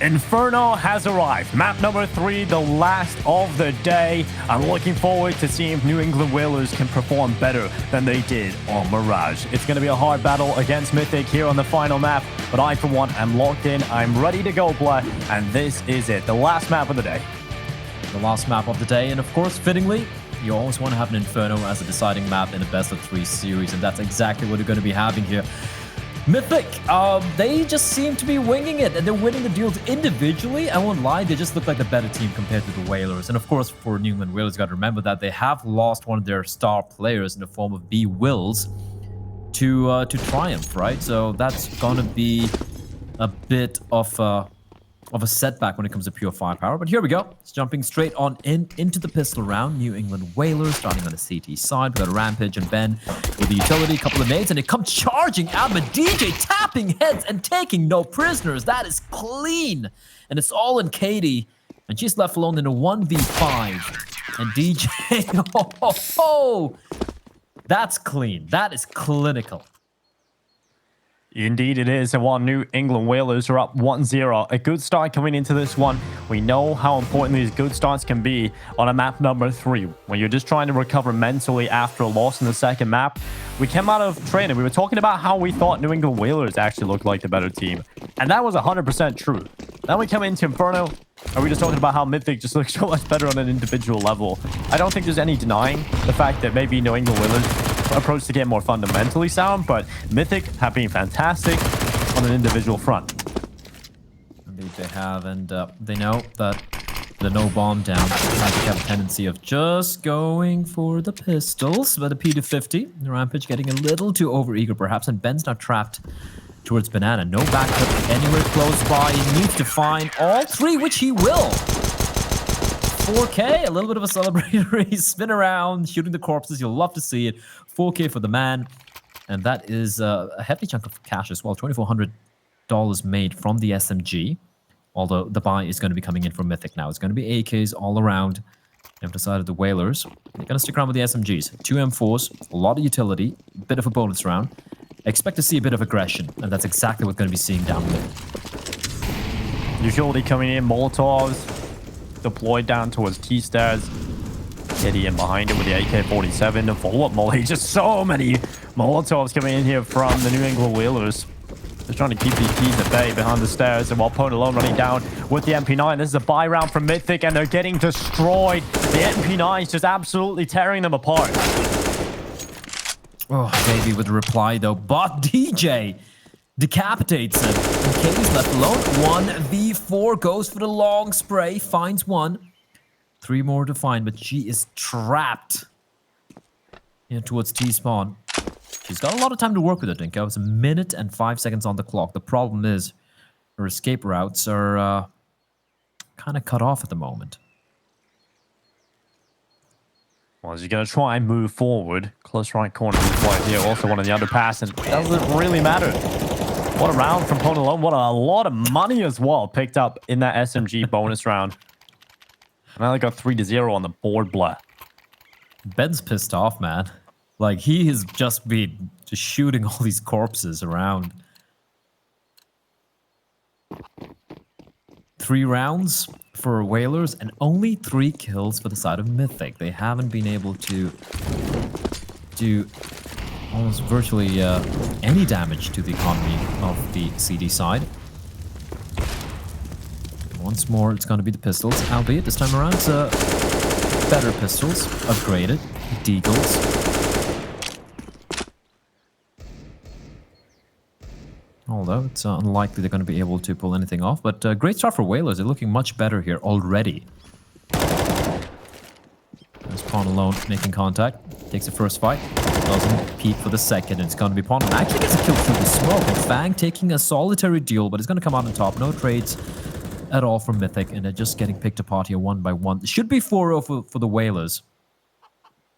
Inferno has arrived. Map number 3, the last of the day. I'm looking forward to seeing if New England Whalers can perform better than they did on Mirage. It's going to be a hard battle against Mythic here on the final map, but I, for one, am locked in. I'm ready to go play, and this is it, the last map of the day. The last map of the day, and of course, fittingly, you always want to have an Inferno as a deciding map in a best-of-3 series, and that's exactly what we're going to be having here. Mythic, they just seem to be winging it, and they're winning the deals individually. I won't lie, they just look like the better team compared to the Whalers. And of course, for New England Whalers, you got to remember that they have lost one of their star players in the form of B. Wills to Triumph, right? So that's gonna be a bit of a setback when it comes to pure firepower. But here we go. It's jumping straight on into the pistol round. New England Whalers starting on the CT side. We've got Rampage and Ben with the utility, a couple of nades, and they come charging out, but DJ tapping heads and taking no prisoners. That is clean. And it's all in Katie, and she's left alone in a 1v5. And DJ, that's clean. That is clinical. Indeed it is, and while New England Whalers are up 1-0, a good start coming into this one. We know how important these good starts can be on a map number 3, when you're just trying to recover mentally after a loss in the second map. We came out of training, we were talking about how we thought New England Whalers actually looked like the better team, and that was 100% true. Then we come into Inferno, and we're just talking about how Mythic just looks so much better on an individual level. I don't think there's any denying the fact that maybe New England Whalers approach the game more fundamentally sound, but Mythic have been fantastic on an individual front. Indeed they have, and they know that the no bomb down Mythic have a tendency of just going for the pistols, but the P250, the Rampage getting a little too overeager perhaps, and Ben's now trapped towards Banana. No backup anywhere close by. He needs to find all 3, which he will. 4K, a little bit of a celebratory spin around, shooting the corpses. You'll love to see it. 4K for the man. And that is a hefty chunk of cash as well. $2,400 made from the SMG. Although the buy is going to be coming in from Mythic now. It's going to be AKs all around. They've decided the Whalers. They're going to stick around with the SMGs. 2 M4s, a lot of utility, a bit of a bonus round. Expect to see a bit of aggression. And that's exactly what we're going to be seeing down there. Utility coming in, Molotovs deployed down towards T-stairs. Kitty in behind it with the AK-47 to follow up Molly. Just so many Molotovs coming in here from the New England Whalers. Just trying to keep these keys at bay behind the stairs, and while Pwn alone running down with the MP9. This is a buy round from Mythic, and they're getting destroyed. The MP9 is just absolutely tearing them apart. Oh, baby with the reply though, but DJ decapitates him. And Katie's left alone. 1v4 goes for the long spray, finds one. 3 more to find, but she is trapped in towards T-spawn. She's got a lot of time to work with it, Dinko. It's 1 minute and 5 seconds on the clock. The problem is her escape routes are kind of cut off at the moment. Well, as you're going to try and move forward, close right corner right here, also one on the underpass, and it doesn't really matter. What a round from Pwn alone. What a lot of money as well picked up in that SMG bonus round. And I only got 3-0 on the board, blah. Ben's pissed off, man. Like, he has just been just shooting all these corpses around. 3 rounds for Whalers and only 3 kills for the side of Mythic. They haven't been able to do almost virtually any damage to the economy of the CD side. Once more, it's going to be the pistols, albeit this time around it's better pistols, upgraded, Deagles. Although it's unlikely they're going to be able to pull anything off, but great start for Whalers. They're looking much better here already. There's Pwn alone making contact. Takes the first fight. Doesn't peek for the second. It's going to be Pwn. And actually gets a kill through the smoke. And Fang taking a solitary duel, but it's going to come out on top. No trades at all from Mythic, and they're just getting picked apart here 1 by 1. It should be 4-0 for the Whalers.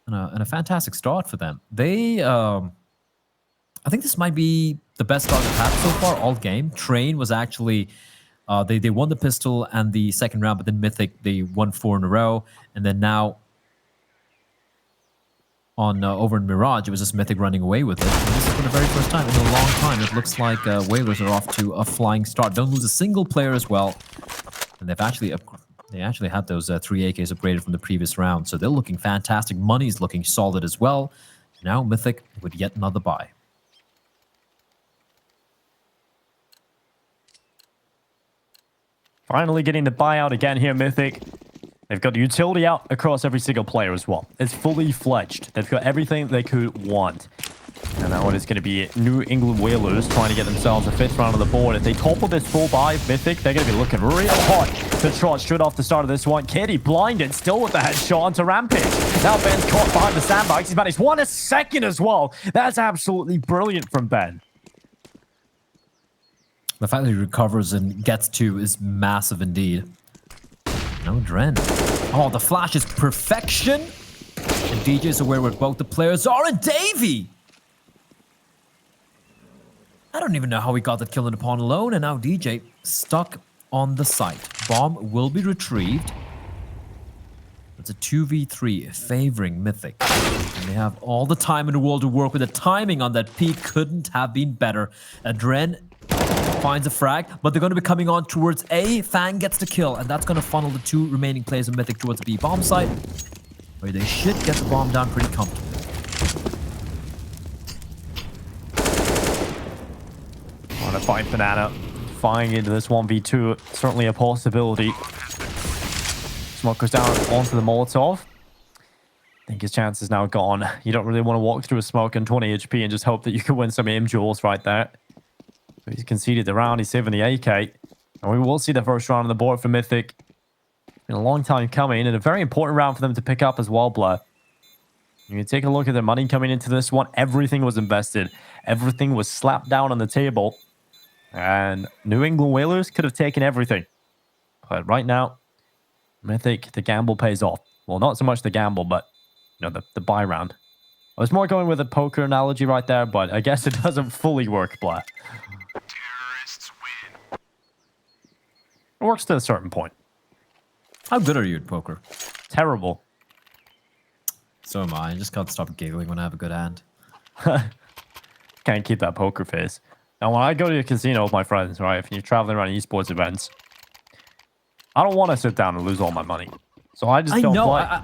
And a fantastic start for them. They, I think this might be the best start they've had so far all game. Train was actually, they won the pistol and the second round, but then Mythic, they won 4 in a row. And then now on over in Mirage, it was just Mythic running away with it. And this is for the very first time in a long time. It looks like Whalers are off to a flying start. Don't lose a single player as well. And they actually had those 3 AKs upgraded from the previous round. So they're looking fantastic. Money's looking solid as well. Now Mythic with yet another buy. Finally getting the buyout again here, Mythic. They've got the utility out across every single player as well. It's fully fledged. They've got everything they could want. And now it is going to be New England Whalers trying to get themselves a 5th round on the board. If they topple this full buy, Mythic, they're going to be looking real hot to trot straight off the start of this one. Kitty blinded, still with the headshot onto Rampage. Now Ben's caught behind the sandbags. He's managed 1 second as well. That's absolutely brilliant from Ben. The fact that he recovers and gets 2 is massive indeed. No Dren. Oh, the flash is perfection. And DJ's aware where both the players are. And Davey! I don't even know how he got that kill in the pawn alone. And now DJ stuck on the site. Bomb will be retrieved. It's a 2v3 favoring Mythic. And they have all the time in the world to work with. The timing on that peak couldn't have been better. Adren finds a frag, but they're going to be coming on towards A. Fang gets the kill, and that's going to funnel the 2 remaining players of Mythic towards the B bomb site, where they should get the bomb down pretty comfortably. On a fight, Banana. Flying into this 1v2, certainly a possibility. Smoke goes down onto the Molotov. I think his chance is now gone. You don't really want to walk through a smoke on 20 HP and just hope that you can win some aim duels right there. He's conceded the round. He's saving the AK. And we will see the first round on the board for Mythic. It's been a long time coming and a very important round for them to pick up as well, Blair. You can take a look at their money coming into this one. Everything was invested. Everything was slapped down on the table. And New England Whalers could have taken everything. But right now, Mythic, the gamble pays off. Well, not so much the gamble, but you know, the buy round. I was more going with a poker analogy right there, but I guess it doesn't fully work, Blair. Terrorists win. It works to a certain point. How good are you at poker? Terrible. So am I. I just can't stop giggling when I have a good hand. Can't keep that poker face. Now, when I go to a casino with my friends, right, if you're traveling around esports events, I don't want to sit down and lose all my money. So I just don't play.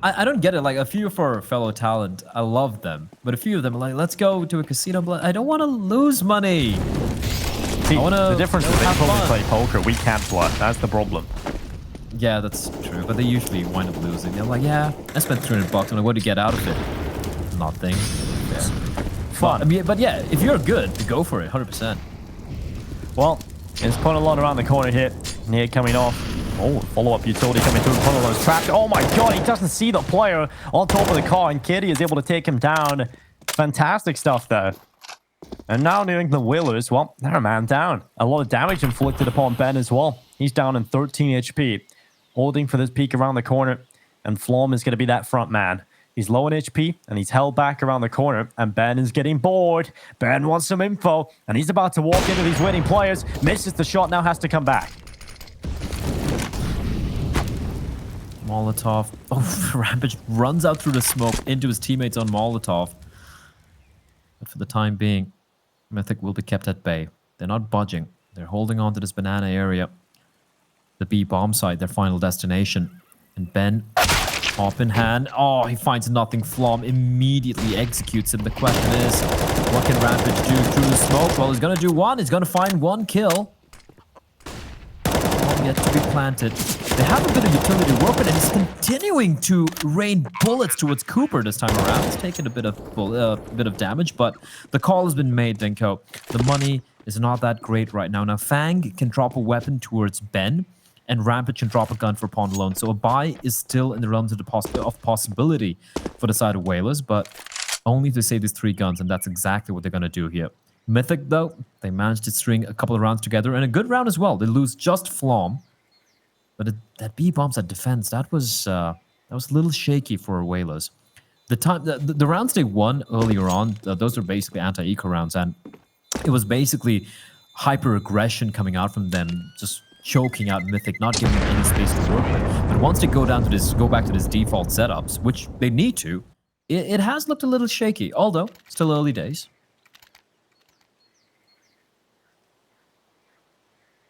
I don't get it. Like, a few of our fellow talent, I love them. But a few of them are like, let's go to a casino. But I don't want to lose money. See, the difference is they totally play poker. We can't play. That's the problem. Yeah, that's true. But they usually wind up losing. They're like, yeah, I spent $300. I'm like, what do you get out of it? Nothing. Yeah. Fun. I mean, but yeah, if you're good, go for it, 100%. Well, it's put a lot around the corner here. Near coming off. Oh, follow-up utility coming through. Puddle's trapped. Oh my god, he doesn't see the player on top of the car, and Kitty is able to take him down. Fantastic stuff there. And now New England Whalers, well, they're a man down. A lot of damage inflicted upon Ben as well. He's down in 13 HP. Holding for this peek around the corner. And Flom is going to be that front man. He's low in HP, and he's held back around the corner, and Ben is getting bored. Ben wants some info, and he's about to walk into these winning players. Misses the shot, now has to come back. Molotov. Oh, Rampage runs out through the smoke into his teammates on Molotov. But for the time being, Mythic will be kept at bay. They're not budging. They're holding on to this banana area. The B bomb site, their final destination. And Ben, up in hand. Oh, he finds nothing. Flom immediately executes him. The question is, what can Rampage do through the smoke? Well, he's going to do one. He's going to find one kill. Yet to be planted. They have a bit of utility to work with, and he's continuing to rain bullets towards Cooper this time around. He's taken a bit of damage, but the call has been made, Denko. The money is not that great right now. Now, Fang can drop a weapon towards Ben, and Rampage can drop a gun for Pawn alone. So a buy is still in the realms of the possibility for the side of Whalers, but only to save these 3 guns, and that's exactly what they're going to do here. Mythic, though, they managed to string a couple of rounds together, and a good round as well. They lose just Flom, but that B bombs at defense, that was a little shaky for Whalers. The rounds they won earlier on, those are basically anti-eco rounds, and it was basically hyper-aggression coming out from them, just choking out Mythic, not giving them any space to work with. But once they go back to this default setups, which they need to, it has looked a little shaky, although still early days.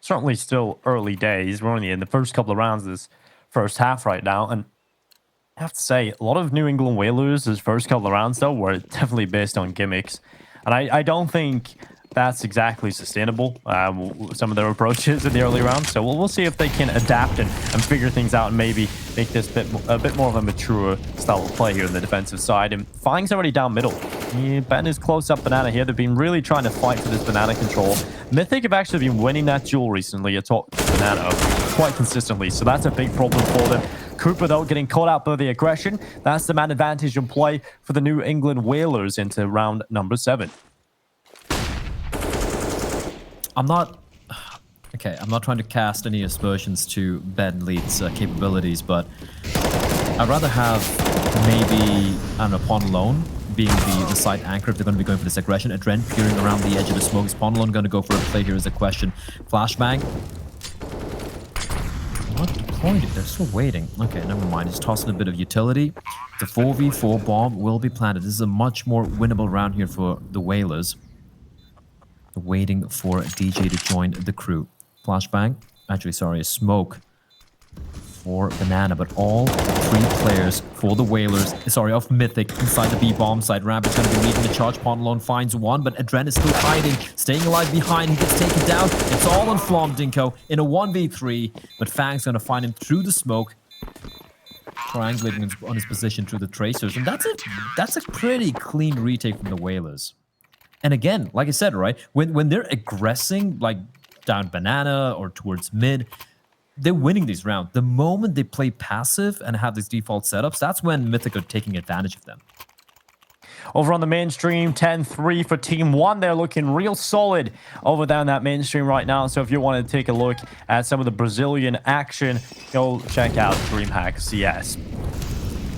Certainly still early days. We're only in the first couple of rounds of this first half right now. And I have to say, a lot of New England Whalers' first couple of rounds, though, were definitely based on gimmicks. And I don't think that's exactly sustainable, some of their approaches in the early rounds. So we'll see if they can adapt and figure things out and maybe make this a bit more of a mature style of play here on the defensive side. And Fang's already down middle. Yeah, Ben is close up banana here. They've been really trying to fight for this banana control. Mythic have actually been winning that duel recently atop banana quite consistently. So that's a big problem for them. Cooper, though, getting caught out by the aggression. That's the man advantage in play for the New England Whalers into round number 7. I'm not trying to cast any aspersions to Ben Leeds' capabilities, but I'd rather have maybe, I don't know, Pawn Alone being the side anchor if they're going to be going for this aggression. Adren peering around the edge of the smoke. Is Pawn Alone going to go for a play here is the question. Flashbang. Not deployed it. They're still waiting. Okay, never mind. He's tossing a bit of utility. The 4v4 bomb will be planted. This is a much more winnable round here for the Whalers. Waiting for DJ to join the crew. Flashbang. Actually, sorry, a smoke for Banana, but all 3 players for the Whalers, of Mythic inside the B bomb side. Ramp is going to be leading the charge. Pawn Alone finds one, but Adren is still hiding, staying alive behind. He gets taken down. It's all on Flom Dinko in a 1v3, but Fang's going to find him through the smoke, triangulating on his position through the tracers, and that's a pretty clean retake from the Whalers. And again, like I said, right, when they're aggressing, like down banana or towards mid, they're winning these rounds. The moment they play passive and have these default setups, that's when Mythic are taking advantage of them. Over on the mainstream, 10-3 for Team 1. They're looking real solid over there on that mainstream right now. So if you want to take a look at some of the Brazilian action, go check out DreamHack CS.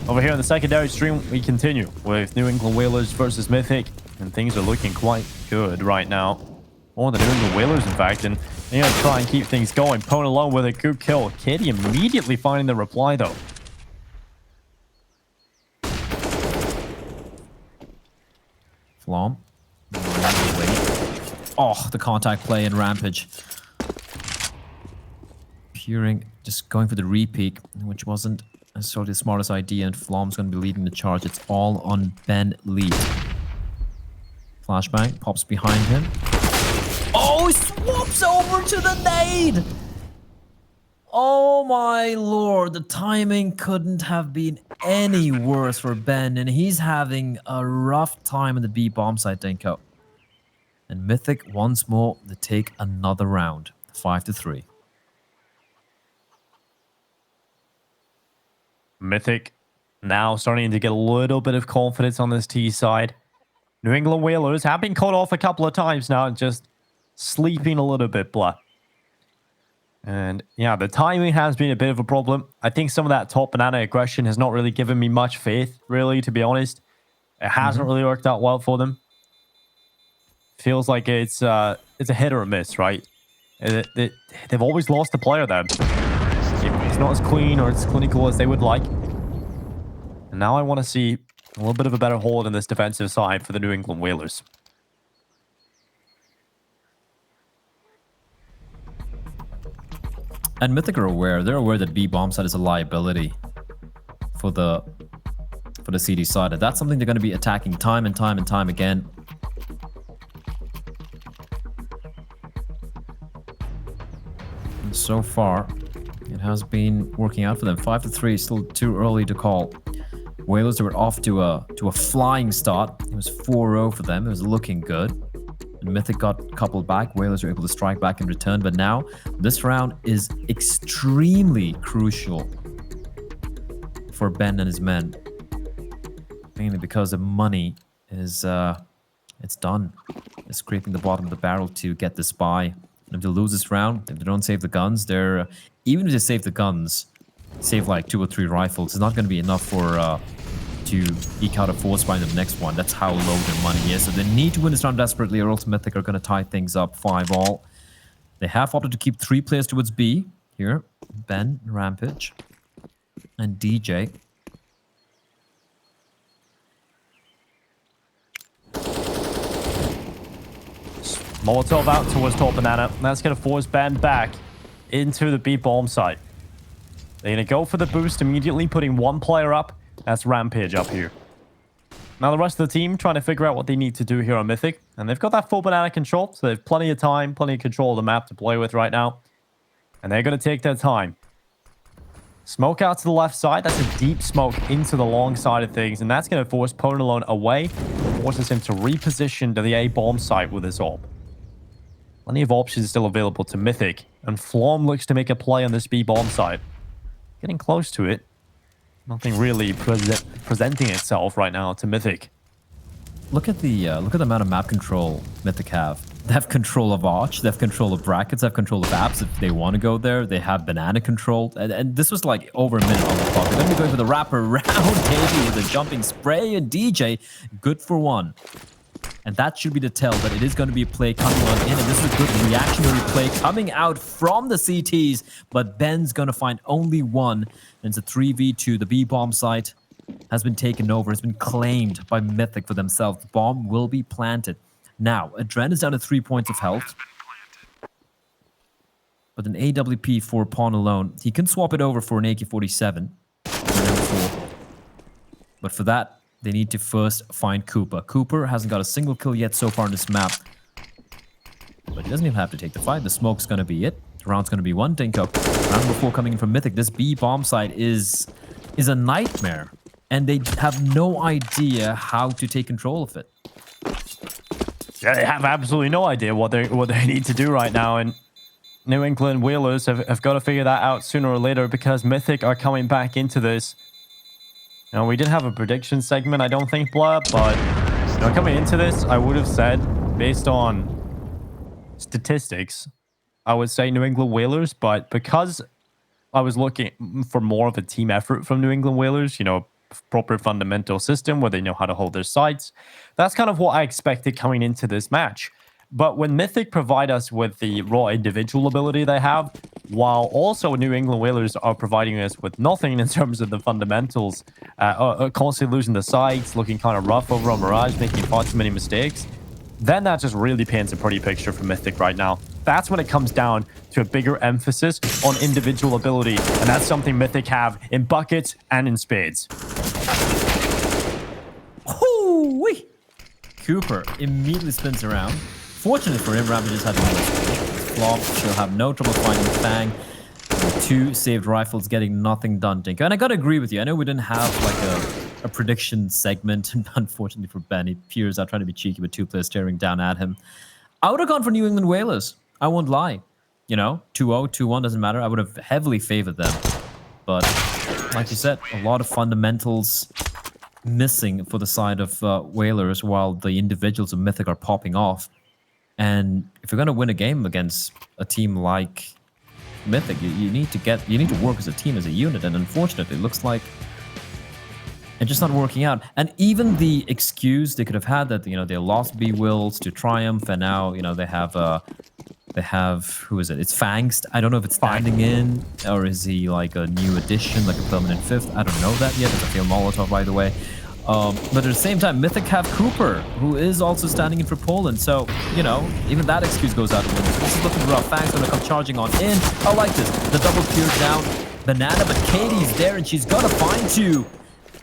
Over here on the secondary stream, we continue with New England Whalers versus Mythic. And things are looking quite good right now. More than New England Whalers, in fact. And they're going to try and keep things going. Pwn Alone with a good kill. Katie immediately finding the reply, though. Flom. Oh, the contact play in Rampage. Peering, just going for the repeat, which wasn't necessarily the smartest idea. And Flom's going to be leading the charge. It's all on Ben Lead. Flashbang pops behind him. Oh, he swaps over to the nade! Oh my lord, the timing couldn't have been any worse for Ben, and he's having a rough time in the B bomb site, Dinko. And Mythic once more to take another round, 5-3. Mythic now starting to get a little bit of confidence on this T side. New England Whalers have been caught off a couple of times now, just sleeping a little bit, blah. And yeah, the timing has been a bit of a problem. I think some of that top banana aggression has not really given me much faith, really, to be honest. It hasn't really worked out well for them. Feels like it's a hit or a miss, right? They've always lost a player there. It's not as clean or as clinical as they would like. And now I want to see a little bit of a better hold in this defensive side for the New England Whalers. And Mythic are aware. They're aware that B bomb side is a liability for the CD side. And that's something they're going to be attacking time and time and time again. And so far, it has been working out for them. 5-3, still too early to call. Whalers were off to a flying start. It was 4-0 for them. It was looking good. And Mythic got coupled back. Whalers were able to strike back in return. But now, this round is extremely crucial for Ben and his men. Mainly because the money is, it's done. It's scraping the bottom of the barrel to get this buy. And if they lose this round, if they don't save the guns, they're... Even if they save the guns, save like 2 or 3 rifles, it's not going to be enough for... to eke out a force buy in the next one. That's how low their money is. So they need to win this round desperately, or else Mythic are going to tie things up 5-all. They have opted to keep 3 players towards B. Here, Ben, Rampage, and DJ. Molotov out towards top banana. That's going to force Ben back into the B bomb site. They're going to go for the boost immediately, putting one player up. That's Rampage up here. Now the rest of the team trying to figure out what they need to do here on Mythic. And they've got that full banana control, so they have plenty of time, plenty of control of the map to play with right now. And they're going to take their time. Smoke out to the left side. That's a deep smoke into the long side of things. And that's going to force Ponalone away. Forces him to reposition to the A bomb site with his AWP. Plenty of options still available to Mythic. And Flom looks to make a play on this B bomb site. Getting close to it. Nothing really presenting itself right now to Mythic. Look at the amount of map control Mythic have. They have control of Arch, they have control of brackets, they have control of apps if they want to go there. They have banana control. And this was like over a minute on the clock. They're going to be going for the wrapper around Katie with a jumping spray and DJ. Good for one. And that should be the tell that it is going to be a play coming on in. And this is a good reactionary play coming out from the CTs. But Ben's going to find only one. And it's a 3v2. The B-bomb site has been taken over, has been claimed by Mythic for themselves. The bomb will be planted. Now, Adren is down to 3 points of health. But an AWP for Pawn alone. He can swap it over for an AK-47. But for that, they need to first find Cooper. Cooper hasn't got a single kill yet so far on this map. But he doesn't even have to take the fight. The smoke's going to be it. The round's going to be one. Dinko. Round number 4 coming in from Mythic. This B bomb site is a nightmare. And they have no idea how to take control of it. Yeah, they have absolutely no idea what they need to do right now. And New England Whalers have got to figure that out sooner or later because Mythic are coming back into this. Now, we did have a prediction segment, I don't think, Blur, but coming into this, I would have said, based on statistics, I would say New England Whalers, but because I was looking for more of a team effort from New England Whalers, proper fundamental system where they know how to hold their sites, that's kind of what I expected coming into this match. But when Mythic provide us with the raw individual ability they have, while also New England Whalers are providing us with nothing in terms of the fundamentals, constantly losing the sights, looking kind of rough over on Mirage, making far too many mistakes, then that just really paints a pretty picture for Mythic right now. That's when it comes down to a bigger emphasis on individual ability, and that's something Mythic have in buckets and in spades. Hoo-wee! Cooper immediately spins around. Fortunately for him, Rampage just had no flop. She'll have no trouble finding Fang. 2 saved rifles, getting nothing done, Dinko. And I gotta agree with you. I know we didn't have like a prediction segment. Unfortunately for Ben, he appears out trying to be cheeky with 2 players staring down at him. I would have gone for New England Whalers. I won't lie. 2-0, 2-1, doesn't matter. I would have heavily favored them. But like you said, a lot of fundamentals missing for the side of Whalers while the individuals of Mythic are popping off. And if you're going to win a game against a team like Mythic, you need to work as a team, as a unit. And unfortunately, it looks like it's just not working out. And even the excuse they could have had that they lost B Wills to Triumph, and now they have who is it? It's Fangst. I don't know if it's standing in or is he like a new addition, like a permanent 5th. I don't know that yet. It's a failed Molotov, by the way. But at the same time, Mythic have Cooper, who is also standing in for Poland. So, even that excuse goes out the window. This is looking rough. Fang's going to come charging on in. I like this. The double clear down. Banana, but Katie's there, and she's going to find 2.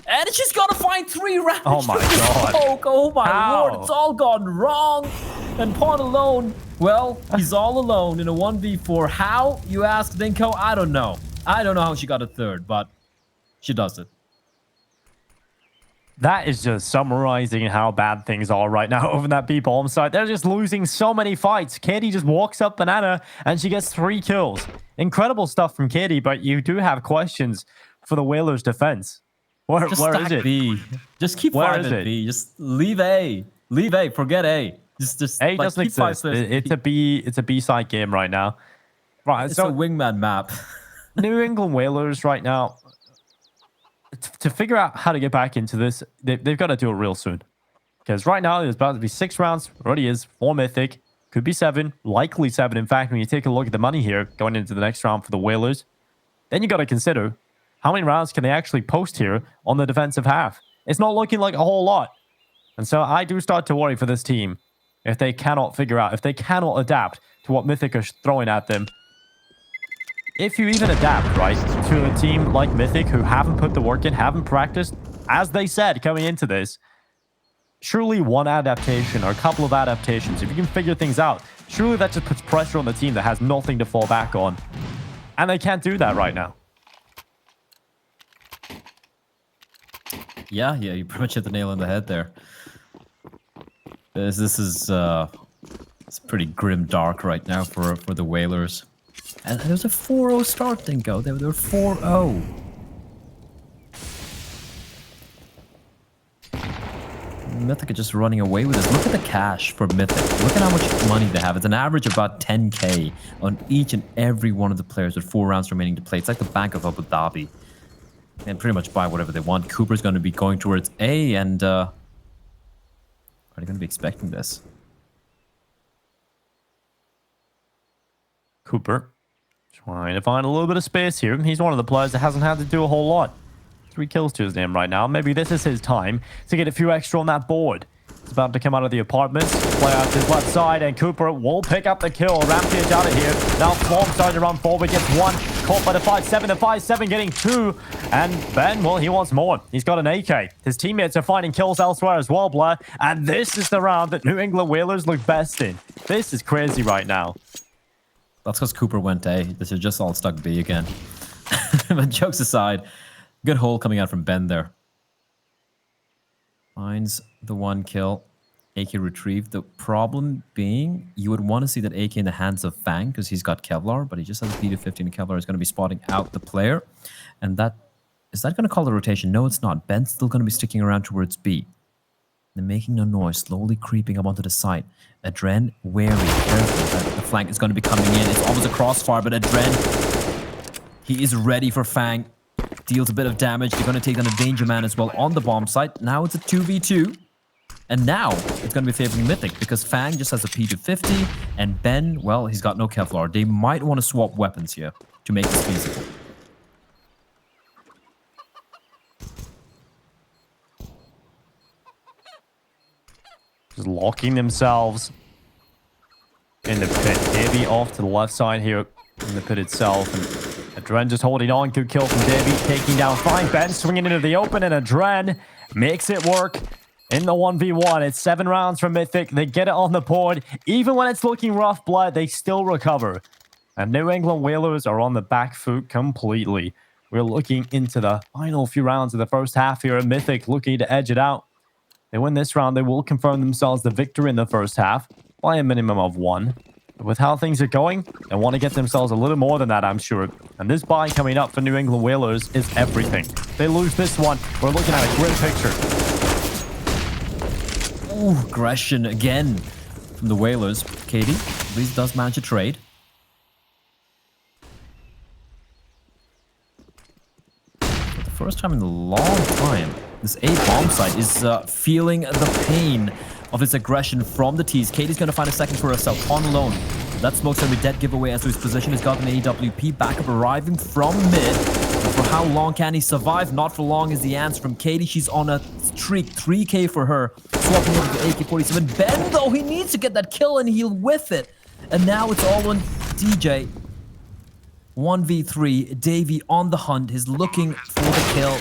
And she's got to find 3 rounds. Oh my god. Oh my How? lord, it's all gone wrong. And Pawn alone, well, he's all alone in a 1v4. How, you ask, Dinko? I don't know. I don't know how she got a 3rd, but she does it. That is just summarizing how bad things are right now over that B bomb site. They're just losing so many fights. Katie just walks up Banana and she gets 3 kills. Incredible stuff from Katie, but you do have questions for the Whalers' defense. Where is it? B. Just keep Where fighting is it? B. Just leave A. Leave A. Forget A. Just A like, doesn't keep exist. It's a B side game right now. Right, It's so a wingman map. New England Whalers right now, to figure out how to get back into this, they've got to do it real soon. Because right now, there's about to be 6 rounds. Already is 4 Mythic. Could be 7. Likely 7. In fact, when you take a look at the money here, going into the next round for the Whalers, then you got to consider how many rounds can they actually post here on the defensive half. It's not looking like a whole lot. And so I do start to worry for this team. if they cannot figure out, if they cannot adapt to what Mythic are throwing at them. If you even adapt, right, to a team like Mythic who haven't put the work in, haven't practiced, as they said coming into this, surely one adaptation or a couple of adaptations, if you can figure things out, surely that just puts pressure on the team that has nothing to fall back on. And they can't do that right now. Yeah, you pretty much hit the nail on the head there. This is it's pretty grim dark right now for the Whalers. And there was a 4-0 start, didn't go. They were 4-0. Mythic are just running away with this. Look at the cash for Mythic. Look at how much money they have. It's an average of about 10k on each and every one of the players with 4 rounds remaining to play. It's like the Bank of Abu Dhabi. And pretty much buy whatever they want. Cooper's going to be going towards A, and are they going to be expecting this? Cooper trying to find a little bit of space here. He's one of the players that hasn't had to do a whole lot. 3 kills to his name right now. Maybe this is his time to get a few extra on that board. He's about to come out of the apartments, play out to his left side, and Cooper will pick up the kill. Rampage out of here. Now Flom starting to run forward, gets 1. Caught by the 5-7. The 5-7 getting 2. And Ben, well, he wants more. He's got an AK. His teammates are finding kills elsewhere as well, Blair. And this is the round that New England Whalers look best in. This is crazy right now. That's because Cooper went A. This is just all stuck B again. But jokes aside, good hole coming out from Ben there. Finds the 1 kill. AK retrieved. The problem being, you would want to see that AK in the hands of Fang because he's got Kevlar, but he just has a P250 and Kevlar is going to be spotting out the player. And that, is that going to call the rotation? No, it's not. Ben's still going to be sticking around towards B. They're making no noise, slowly creeping up onto the site. Adren, wary, careful that the flank is going to be coming in. It's almost a crossfire, but Adren, he is ready for Fang. Deals a bit of damage. They're going to take down a Danger Man as well on the bomb site. Now it's a 2v2. And now it's going to be favoring Mythic because Fang just has a P250 and Ben, well, he's got no Kevlar. They might want to swap weapons here to make this feasible. Just locking themselves in the pit. Davey off to the left side here in the pit itself. And Adren just holding on. Good kill from Davey. Taking down Fine. Ben swinging into the open, and Adren makes it work in the 1v1. It's 7 rounds from Mythic. They get it on the board. Even when it's looking rough, Blood, they still recover. And New England Whalers are on the back foot completely. We're looking into the final few rounds of the first half here. Mythic looking to edge it out. They win this round, they will confirm themselves the victor in the first half by a minimum of 1. But with how things are going, they want to get themselves a little more than that, I'm sure. And this buy coming up for New England Whalers is everything. If they lose this one, we're looking at a grim picture. Ooh, aggression again from the Whalers. Katie, at least does manage a trade. For the first time in a long time, this A bomb site is feeling the pain of its aggression from the T's. Katie's going to find a second for herself on alone. That smoke's going to be dead giveaway as to his position. He's got an AWP backup arriving from mid. But for how long can he survive? Not for long is the answer from Katie. She's on a streak. 3k for her. Swapping over to AK-47. Ben, though, he needs to get that kill and he'll whiff it. And now it's all on DJ. 1v3. Davey on the hunt. He's looking for the kill.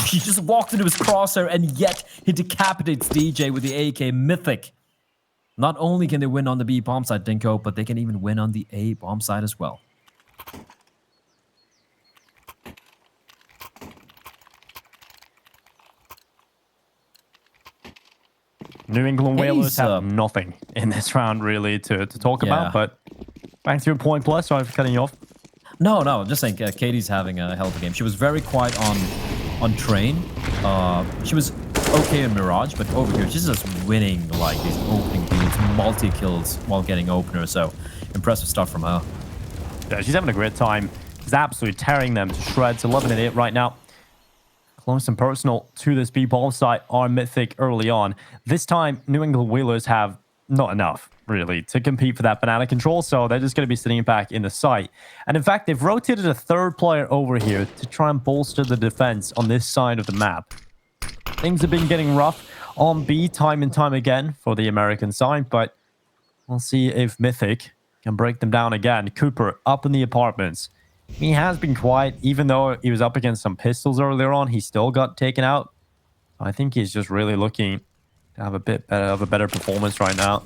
He just walked into his crosshair and yet he decapitates DJ with the AK. Mythic. Not only can they win on the B bomb side, Dinko, but they can even win on the A bomb side as well. New England Whalers have nothing in this round really to talk about, but back to your point, Plus. Sorry for cutting you off. No, I'm just saying Katie's having a hell of a game. She was very quiet on Train. She was okay in Mirage, but over here she's just winning like these opening beats, multi-kills while getting openers. So impressive stuff from her. Yeah, she's having a great time. She's absolutely tearing them to shreds. 11 and 8 right now. Close and personal to this B-bomb site are Mythic early on. This time, New England Whalers have not enough, really, to compete for that banana control, so they're just going to be sitting back in the site. And in fact, they've rotated a third player over here to try and bolster the defense on this side of the map. Things have been getting rough on B time and time again for the American side, but we'll see if Mythic can break them down again. Cooper up in the apartments. He has been quiet, even though he was up against some pistols earlier on. He still got taken out. I think he's just really looking to have a bit better of a better performance right now.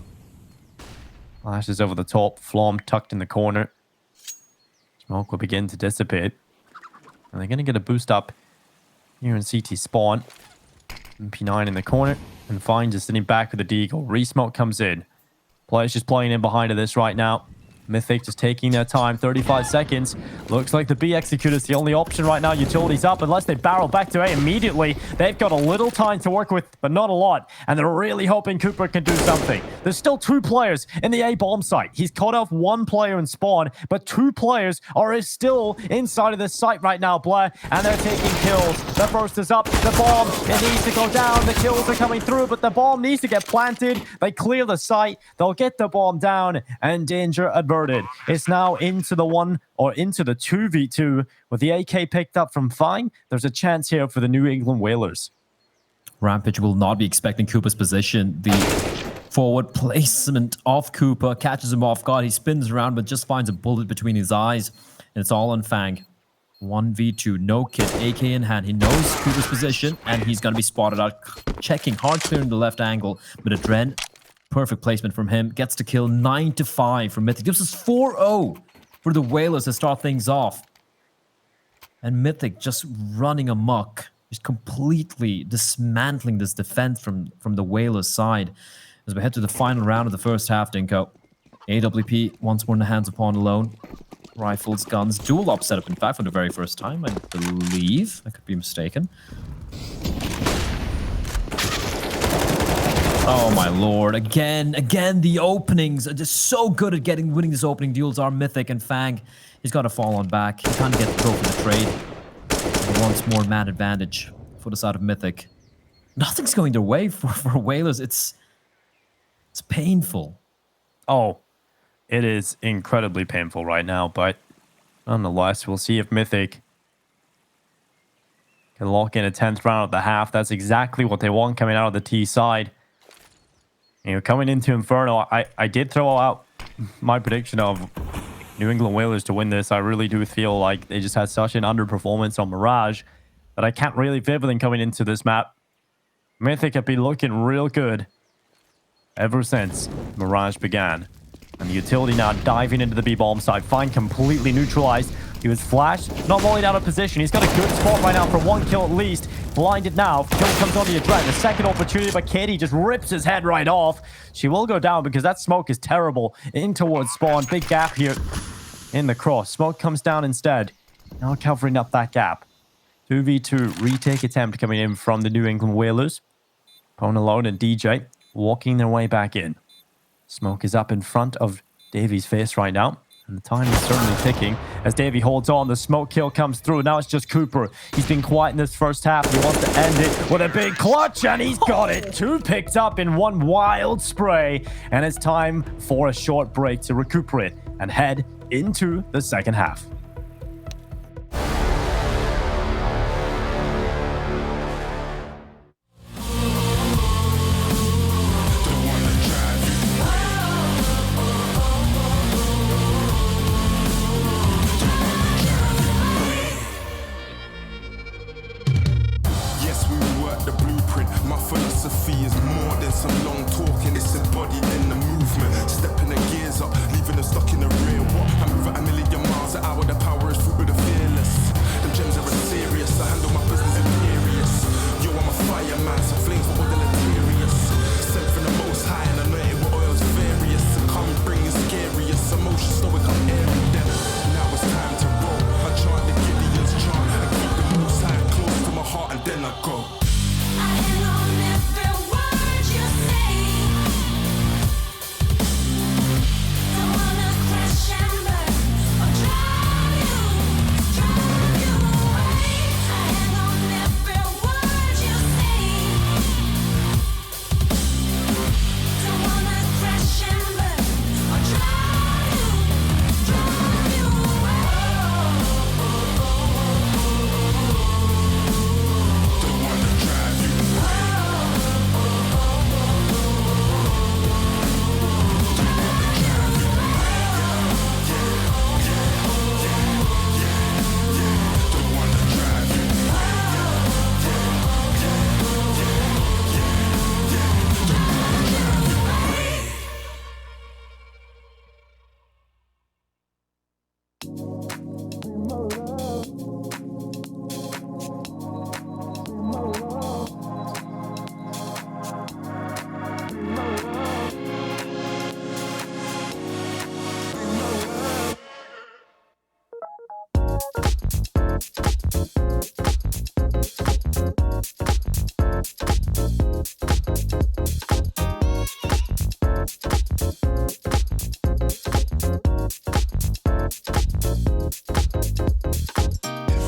Flashes over the top. Flom tucked in the corner. Smoke will begin to dissipate. And they're going to get a boost up here in CT spawn. MP9 in the corner. And Fine just sitting back with the deagle. Resmoke comes in. Players just playing in behind of this right now. Mythic just taking their time. 35 seconds. Looks like the B Executor's the only option right now. Utility's up unless they barrel back to A immediately. They've got a little time to work with, but not a lot. And they're really hoping Cooper can do something. There's still 2 players in the A bomb site. He's caught off 1 player in spawn, but 2 players are still inside of this site right now, Blair. And they're taking kills. The burst is up. The bomb, it needs to go down. The kills are coming through, but the bomb needs to get planted. They clear the site. They'll get the bomb down, and danger averted. It's now into the 2v2 with the AK picked up from Fine. There's a chance here for the New England Whalers. Rampage will not be expecting Cooper's position. The forward placement of Cooper catches him off guard. He spins around but just finds a bullet between his eyes. And it's all on Fang. 1v2, no kit, AK in hand. He knows Cooper's position and he's going to be spotted out. Checking, hard clearing the left angle. But Adren, perfect placement from him. Gets to kill 9-5 from Mythic. Gives us 4-0 for the Whalers to start things off. And Mythic just running amok. Just completely dismantling this defense from the Whalers side. As we head to the final round of the first half, Dinko. AWP once more in the hands of Pawn alone. Rifles, guns, dual op setup, in fact, for the very first time, I believe. I could be mistaken. Oh my lord, again, the openings are just so good at winning this opening duels are Mythic, and Fang, he's got to fall on back. He can't get the throw for the trade. And once more man advantage for the side of Mythic. Nothing's going their way for Whalers. It's painful. Oh, it is incredibly painful right now, but nonetheless, we'll see if Mythic can lock in a 10th round at the half. That's exactly what they want coming out of the T side. You know, coming into Inferno, I did throw out my prediction of New England Whalers to win this. I really do feel like they just had such an underperformance on Mirage that I can't really fib them coming into this map. Mythic have been looking real good ever since Mirage began. And the utility now diving into the B-bomb side. Fine completely neutralized. He was flashed, not volleyed out of position. He's got a good spot right now for 1 kill at least. Blinded now. Kill comes on the Adren. The second opportunity, but Katie just rips his head right off. She will go down because that smoke is terrible. In towards spawn. Big gap here in the cross. Smoke comes down instead. Now covering up that gap. 2v2 retake attempt coming in from the New England Whalers. Pone alone and DJ walking their way back in. Smoke is up in front of Davy's face right now. And the time is certainly ticking as Davy holds on. The smoke kill comes through. Now it's just Cooper. He's been quiet in this first half. He wants to end it with a big clutch, and he's got it. 2 picked up in 1 wild spray. And it's time for a short break to recuperate and head into the second half. If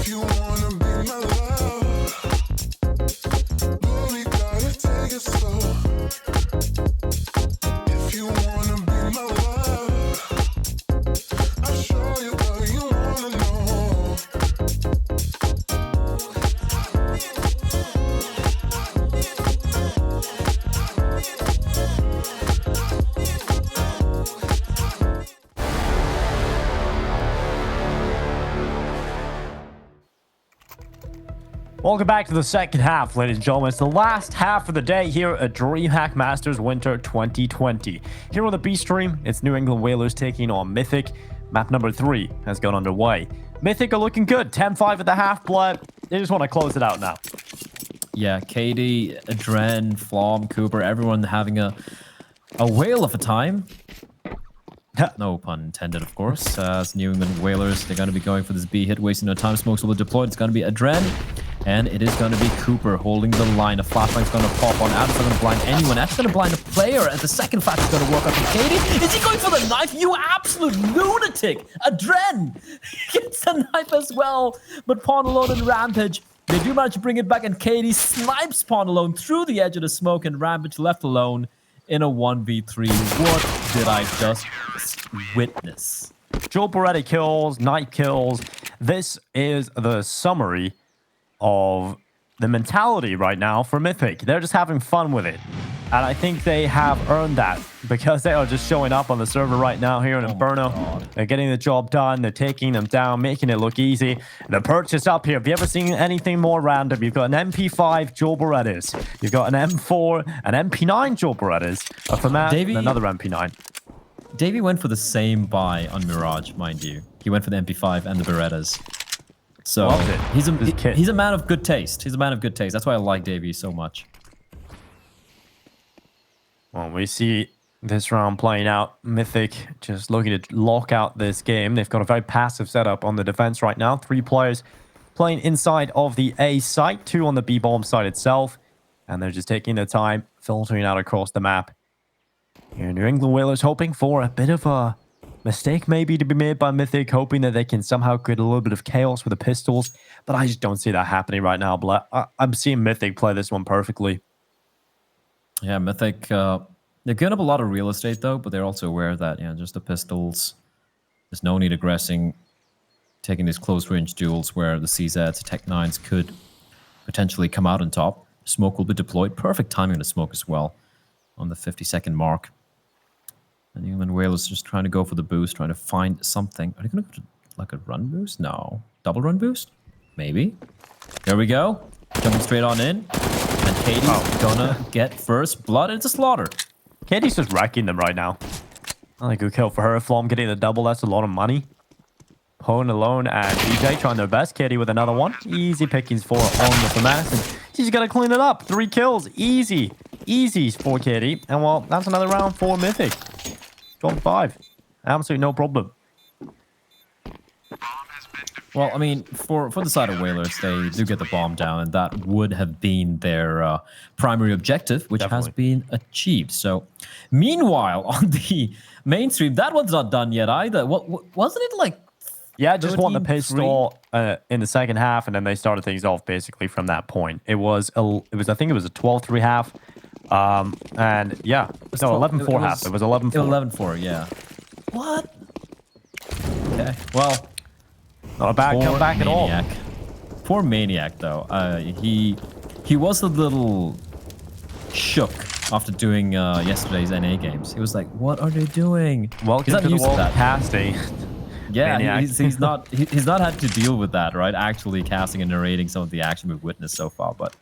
you wanna be my love, boy, gotta take it slow. If you wanna be my love, I'll show you what you wanna know. Welcome back to the second half, ladies and gentlemen. It's the last half of the day here at DreamHack Masters Winter 2020. Here on the B stream, it's New England Whalers taking on Mythic. Map number 3 has gone underway. Mythic are looking good. 10-5 at the half, but they just want to close it out now. Yeah, Katie, Dren, Flom, Cooper, everyone having a whale of a time. No pun intended, of course. As New England Whalers, they're going to be going for this B hit, wasting no time. Smokes will be deployed. It's going to be Adren, and it is going to be Cooper holding the line. A flashbang's going to pop on. Adam's not going to blind anyone. That's going to blind a player, and the second flash is going to work out for Katie. Is he going for the knife? You absolute lunatic! Adren gets the knife as well, but Pawn Alone and Rampage, they do manage to bring it back, and Katie snipes Pawn Alone through the edge of the smoke, and Rampage left alone in a 1v3. What did I just witness? Joel Beretta kills, Knight kills. This is the summary of the mentality right now for Mythic. They're just having fun with it. And I think they have earned that because they are just showing up on the server right now here in Inferno. They're getting the job done. They're taking them down, making it look easy. The purchase up here. Have you ever seen anything more random? You've got an MP5 Joel Berettas. You've got an M4, an MP9 Joel Berettas, a FAMAS, and another MP9. Davey went for the same buy on Mirage, mind you. He went for the MP5 and the Berettas. So he's a man of good taste. He's a man of good taste. That's why I like Davey so much. Well, we see this round playing out. Mythic just looking to lock out this game. They've got a very passive setup on the defense right now. 3 players playing inside of the A site, 2 on the B bomb side itself. And they're just taking their time, filtering out across the map. Here, New England Whalers hoping for a bit of a mistake maybe to be made by Mythic, hoping that they can somehow create a little bit of chaos with the pistols. But I just don't see that happening right now. But I'm seeing Mythic play this one perfectly. Yeah, Mythic, they're giving up a lot of real estate, though, but they're also aware that, just the pistols, there's no need aggressing, taking these close-range duels where the CZs, Tech-9s could potentially come out on top. Smoke will be deployed. Perfect timing on the smoke as well on the 50-second mark. And New England Whalers just trying to go for the boost, trying to find something. Are they going to go to, like, a run boost? No. Double run boost? Maybe. There we go. Jumping straight on in. And Katie's gonna get first blood. It's a slaughter. Katie's just wrecking them right now. I think good kill for her. Flom getting the double. That's a lot of money. Pone alone and DJ trying their best. Katie with another one. Easy pickings for on the FAMAS. And she's got to clean it up. 3 kills. Easy. Easy for Katie. And well, that's another round for Mythic. Drop 5. Absolutely no problem. Well, I mean, for the side of Whalers, they do get the bomb down, and that would have been their primary objective, which has been achieved. So, meanwhile, on the mainstream, that one's not done yet either. Wasn't it like? Yeah, just won the pistol in the second half, and then they started things off basically from that point. I think it was a 12-3 half, and yeah, no, 11-4 half. It was 11-4. 11-4, yeah. What? Okay, well. Not a bad comeback at all. Poor Maniac, though. He was a little shook after doing yesterday's NA games. He was like, "What are they doing?" Welcome to the world of casting. Yeah, he's not had to deal with that, right? Actually casting and narrating some of the action we've witnessed so far, but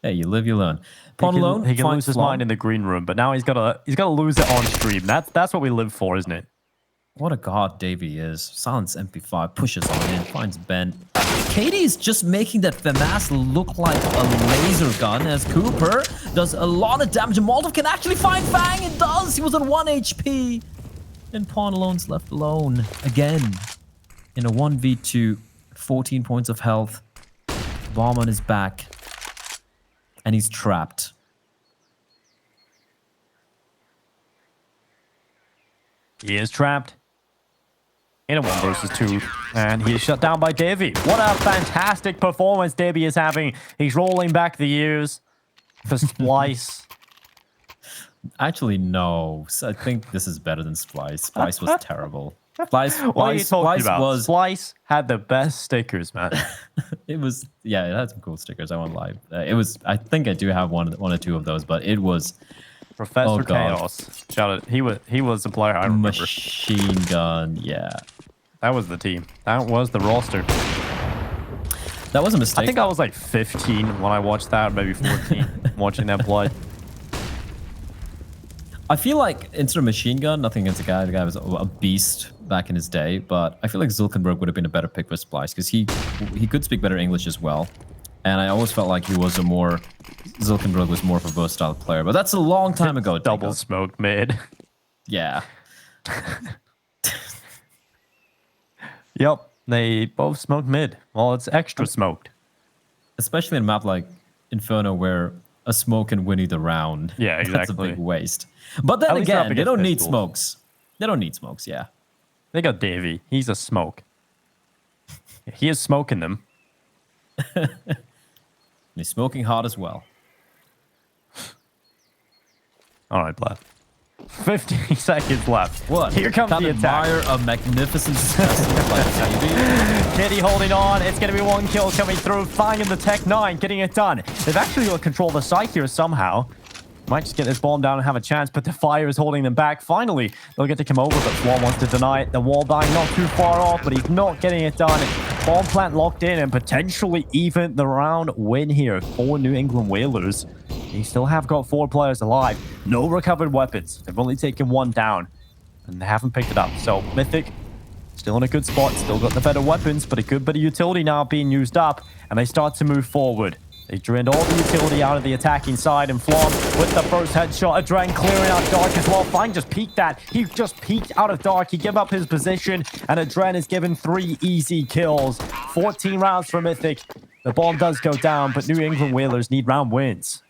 hey, you live, you learn. Pawn alone, he can lose his mind in the green room, but now he's gotta lose it on stream. That's what we live for, isn't it? What a god Davey is. Silence MP5, pushes on in, finds Ben. Katie's just making that FAMAS look like a laser gun as Cooper does a lot of damage. Molotov can actually find Fang. It does. He was on 1 HP. And Pawn Alone's left alone again in a 1v2 14 points of health. Bomb on his back. And he's trapped. He is trapped in a 1 versus 2, and he is shut down by Davey. What a fantastic performance Davey is having. He's rolling back the years for Splice. Actually, no. I think this is better than Splice. Splice was terrible. Splice What are you talking about? was... Splice had the best stickers, man. It was... Yeah, it had some cool stickers. I won't lie. It was... I think I do have one or two of those, but it was... Professor Oh, God. Chaos. Shout out. He was the player I remember. Machine gun, yeah. That was the team. That was the roster. That was a mistake. I think I was like 15 when I watched that, maybe 14 watching that play. I feel like instead of machine gun, nothing against the guy was a beast back in his day, but I feel like Zulkenberg would have been a better pick for Splice because he could speak better English as well. And I always felt like Zulkenberg was more of a versatile player, but that's a long time ago. Double smoke mid. Yeah. Yep, they both smoked mid. Well, it's extra smoked. Especially in a map like Inferno where a smoke can win you the round. Yeah, That's a exactly. big waste. But then At least they're up again, they against don't need pistols. smokes. They don't need smokes, yeah. They got Davey. He's a smoke. He is smoking them. And he's smoking hard as well. All right, Blab. 15 seconds left. What? Here comes Can't the attack. admire a magnificent specimen like Davey. Kitty holding on. It's going to be one kill coming through. Finding the Tech 9, getting it done. They've actually got control of the site here somehow. Might just get this bomb down and have a chance, but the fire is holding them back. Finally, they'll get to come over, but Swan wants to deny it. The wall bang not too far off, but he's not getting it done. Bomb plant locked in and potentially even the round win here for New England Whalers. They still have got 4 players alive. No recovered weapons. They've only taken 1 down, and they haven't picked it up. So Mythic still in a good spot. Still got the better weapons, but a good bit of utility now being used up, and they start to move forward. They drained all the utility out of the attacking side, and Flom with the first headshot. Adren clearing out Dark as well. Fine just peeked that. He just peeked out of Dark. He gave up his position, and Adren is given 3 easy kills. 14 rounds for Mythic. The bomb does go down, but New England Whalers need round wins.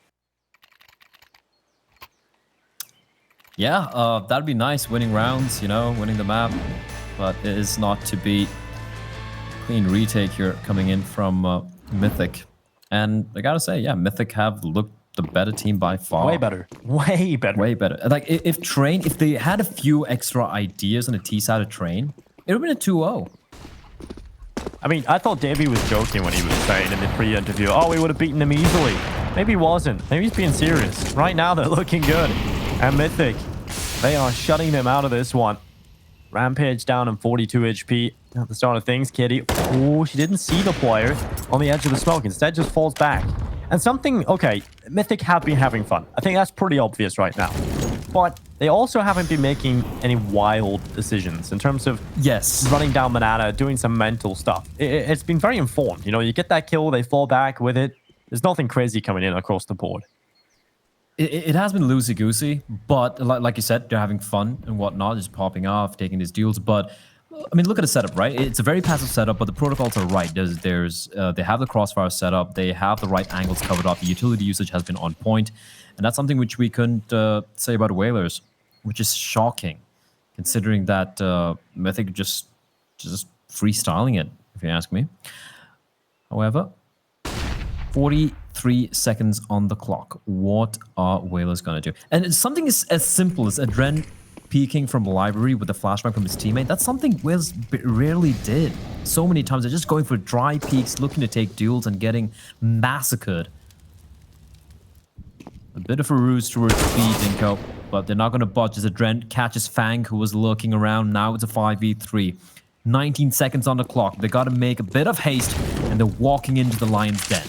Yeah, that'd be nice, winning rounds, winning the map. But it is not to be. Clean retake here coming in from Mythic. And I gotta say, yeah, Mythic have looked the better team by far. Way better. Way better. Way better. Like, if they had a few extra ideas on a T side of Train, it would have been a 2-0. I mean, I thought Davey was joking when he was saying in the pre-interview, oh, we would have beaten them easily. Maybe he wasn't. Maybe he's being serious. Right now, they're looking good. And Mythic, they are shutting them out of this one. Rampage down in 42 HP at the start of things. Kitty, oh, she didn't see the player on the edge of the smoke. Instead, just falls back. And something, okay, Mythic have been having fun. I think that's pretty obvious right now. But they also haven't been making any wild decisions in terms of running down Banana, doing some mental stuff. It's been very informed. You get that kill, they fall back with it. There's nothing crazy coming in across the board. It has been loosey-goosey, but like you said, they're having fun and whatnot, just popping off, taking these duels. But, I mean, look at the setup, right? It's a very passive setup, but the protocols are right. They have the crossfire setup, they have the right angles covered up, the utility usage has been on point, and that's something which we couldn't say about Whalers, which is shocking, considering that Mythic just freestyling it, if you ask me. However, 43 seconds on the clock. What are Whalers going to do? And it's something as simple as Adren peeking from library with a flashbang from his teammate. That's something Whalers rarely did. So many times they're just going for dry peeks, looking to take duels and getting massacred. A bit of a ruse towards speed, Dinko, but they're not going to budge as Adren catches Fang, who was lurking around. Now it's a 5v3. 19 seconds on the clock. They got to make a bit of haste, and they're walking into the Lion's Den.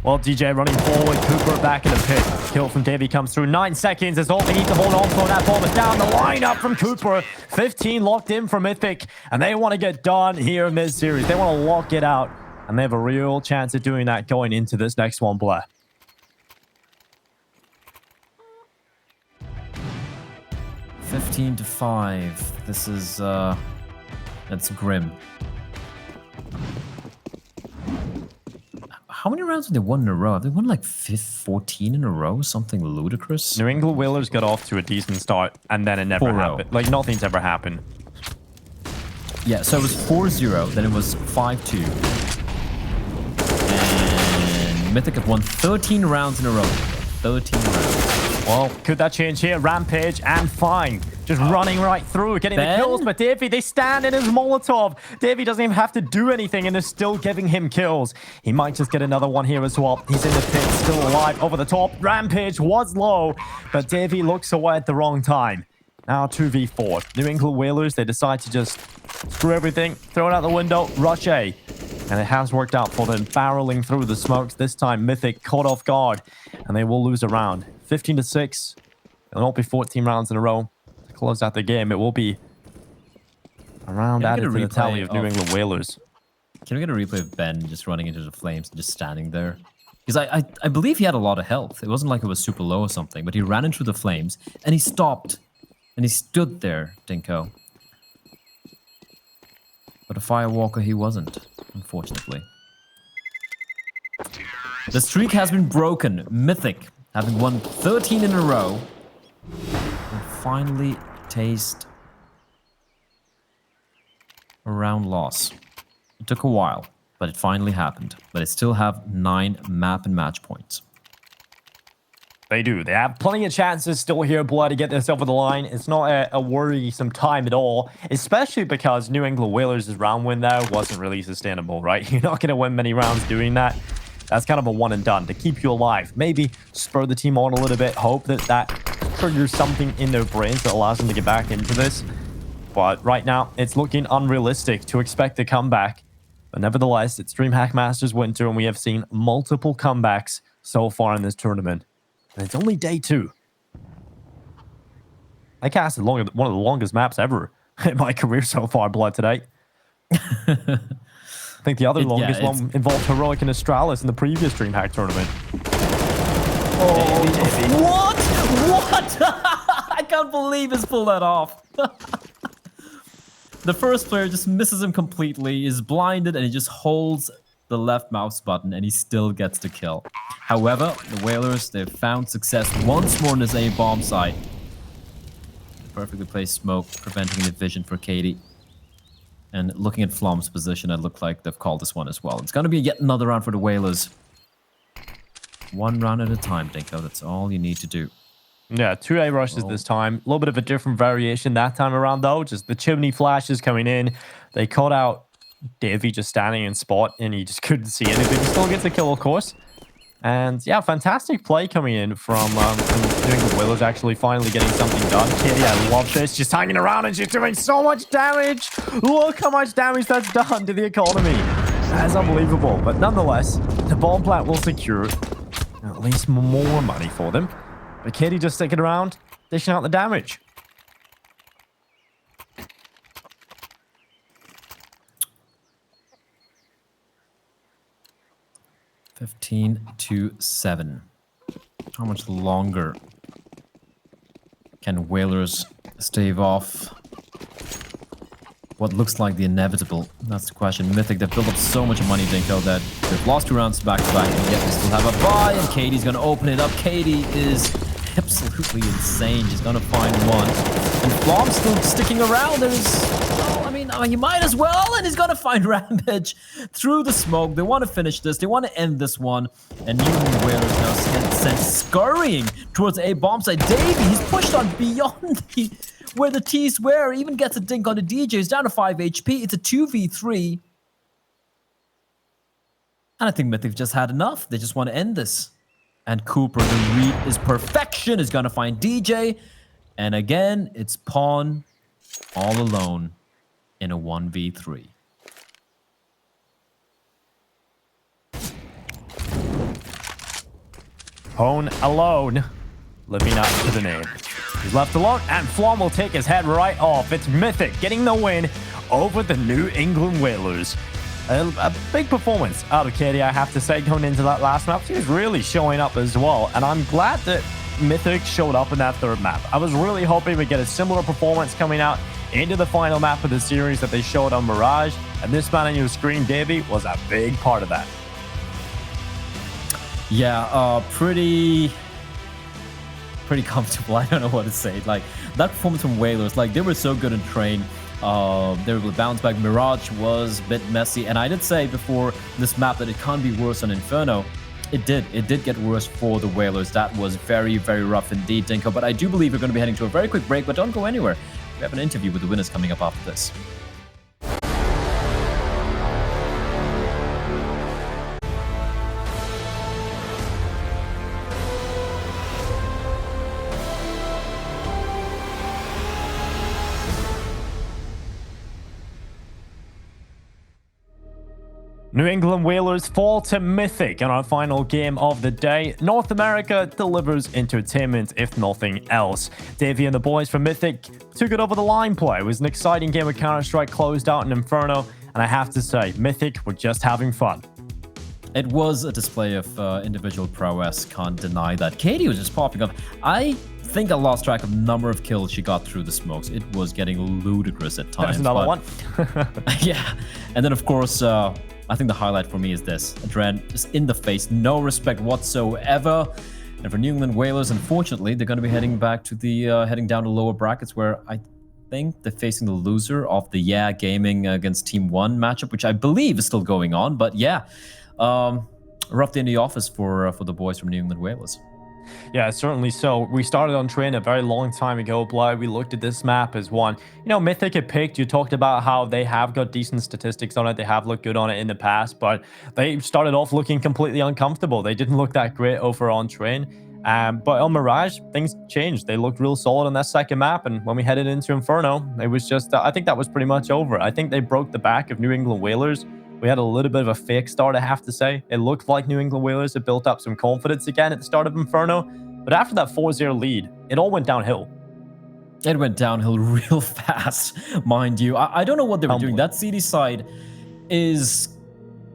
Well, DJ running forward, Cooper back in the pit. Kill from Davey comes through. 9 seconds is all they need to hold on for. That bomb is down. The lineup from Cooper. 15 locked in for Mythic, and they want to get done here in this series. They want to lock it out, and they have a real chance of doing that going into this next one, Blair. 15-5. This is, that's grim. How many rounds have they won in a row? Have they won like 14 in a row? Something ludicrous. New England Whalers got off to a decent start, and then it never 4-0. happened. Like, nothing's ever happened. Yeah, so it was 4-0, then it was 5-2. And Mythic have won 13 rounds in a row. 13 rounds. Well, could that change here? Rampage and Fine. Just running right through, getting Ben? the kills. But Davey, they stand in his Molotov. Davey doesn't even have to do anything, and they're still giving him kills. He might just get another one here as well. He's in the pit, still alive, over the top. Rampage was low, but Davey looks away at the wrong time. Now 2v4. New England Whalers, they decide to just screw everything, throw it out the window, rush A. And it has worked out for them, barreling through the smokes. This time, Mythic caught off guard, and they will lose a round. 15-6. It'll not be 14 rounds in a row to close out the game. It will be a round Can I added get to a the tally replay of New of- England Whalers. Can we get a replay of Ben just running into the flames and just standing there? Because I believe he had a lot of health. It wasn't like it was super low or something, but he ran into the flames, and he stopped. And he stood there, Dinko. But a firewalker he wasn't, unfortunately. The streak has been broken. Mythic, having won 13 in a row, will finally taste a round loss. It took a while, but it finally happened. But they still have 9 map and match points. They do. They have plenty of chances still here, Blood, to get this over the line. It's not a worrisome time at all, especially because New England Whalers' round win there wasn't really sustainable, right? You're not going to win many rounds doing that. That's kind of a one and done to keep you alive. Maybe spur the team on a little bit, hope that that triggers something in their brains that allows them to get back into this. But right now, it's looking unrealistic to expect a comeback. But nevertheless, it's DreamHack Masters Winter, and we have seen multiple comebacks so far in this tournament. And it's only day 2. I casted one of the longest maps ever in my career so far, Blood, today. I think the other longest one involved Heroic and Astralis in the previous DreamHack tournament. Oh, what? I can't believe he's pulled that off. The first player just misses him completely, is blinded, and he just holds the left mouse button, and he still gets the kill. However, the Whalers, they've found success once more in this A bomb site. Perfectly placed smoke, preventing the vision for Katie. And looking at Flom's position, it looked like they've called this one as well. It's going to be yet another round for the Whalers. One round at a time, Dinko. That's all you need to do. Yeah, 2 A rushes this time. A little bit of a different variation that time around, though. Just the chimney flashes coming in. They caught out Davey just standing in spot, and he just couldn't see anything. He still gets a kill, of course. And yeah, fantastic play coming in from New England Whalers, actually finally getting something done. Kitty, I love this. She's hanging around and she's doing so much damage. Look how much damage that's done to the economy. That's unbelievable. But nonetheless, the bomb plant will secure at least more money for them. But Kitty just sticking around, dishing out the damage. (15-7). How much longer can Whalers stave off what looks like the inevitable? That's the question. Mythic, they've built up so much money, Dinko, that they've lost 2 rounds back to back, and yet they still have a bye, and Katie's going to open it up. Katie is absolutely insane. She's going to find one. And Flom's still sticking around. There's... Oh, I mean, he might as well, and he's going to find Rampage through the smoke. They want to finish this. They want to end this one. And New England Whalers now sent scurrying towards a bomb site. Davey, he's pushed on beyond where the T's were. Even gets a dink on the DJ. He's down to 5 HP. It's a 2v3. And I think Mythic just had enough. They just want to end this. And Cooper, the read is perfection, is going to find DJ. And again, it's Pawn all alone in a 1v3. Pawn alone, living up to the name. He's left alone, and Flom will take his head right off. It's Mythic getting the win over the New England Whalers. A big performance out of Katie, I have to say, going into that last map. She was really showing up as well, and I'm glad that Mythic showed up in that 3rd map. I was really hoping we'd get a similar performance coming out into the final map of the series that they showed on Mirage, and this man on your screen, Davey, was a big part of that. Yeah, pretty comfortable. I don't know what to say. Like, that performance from Whalers, like, they were so good in train. They were able to bounce back. Mirage was a bit messy, and I did say before this map that it can't be worse on Inferno. It did get worse for the Whalers. That was very, very rough indeed, Dinko. But I do believe we're going to be heading to a very quick break, but don't go anywhere. We have an interview with the winners coming up after this. New England Whalers fall to Mythic in our final game of the day. North America delivers entertainment, if nothing else. Davey and the boys from Mythic took it over the line play. It was an exciting game of Counter-Strike, closed out in Inferno, and I have to say, Mythic were just having fun. It was a display of individual prowess, can't deny that. Katie was just popping up. I think I lost track of the number of kills she got through the smokes. It was getting ludicrous at times. There's another one. Yeah, and then of course, I think the highlight for me is this. Adren just in the face, no respect whatsoever. And for New England Whalers, unfortunately, they're going to be heading back to the heading down to lower brackets, where I think they're facing the loser of the Yeah Gaming against Team 1 matchup, which I believe is still going on. But yeah, rough day in the office for the boys from New England Whalers. Yeah, certainly so. We started on train a very long time ago, Blood. We looked at this map as one. You know, Mythic had picked, you talked about how they have got decent statistics on it. They have looked good on it in the past, but they started off looking completely uncomfortable. They didn't look that great over on train. But on Mirage, things changed. They looked real solid on that second map, and when we headed into Inferno, it was just, I think that was pretty much over. I think they broke the back of New England Whalers. We had a little bit of a fake start, I have to say. It looked like New England Whalers had built up some confidence again at the start of Inferno, but after that 4-0 lead, it all went downhill. It went downhill real fast, mind you. I don't know what they were doing. That CD side it's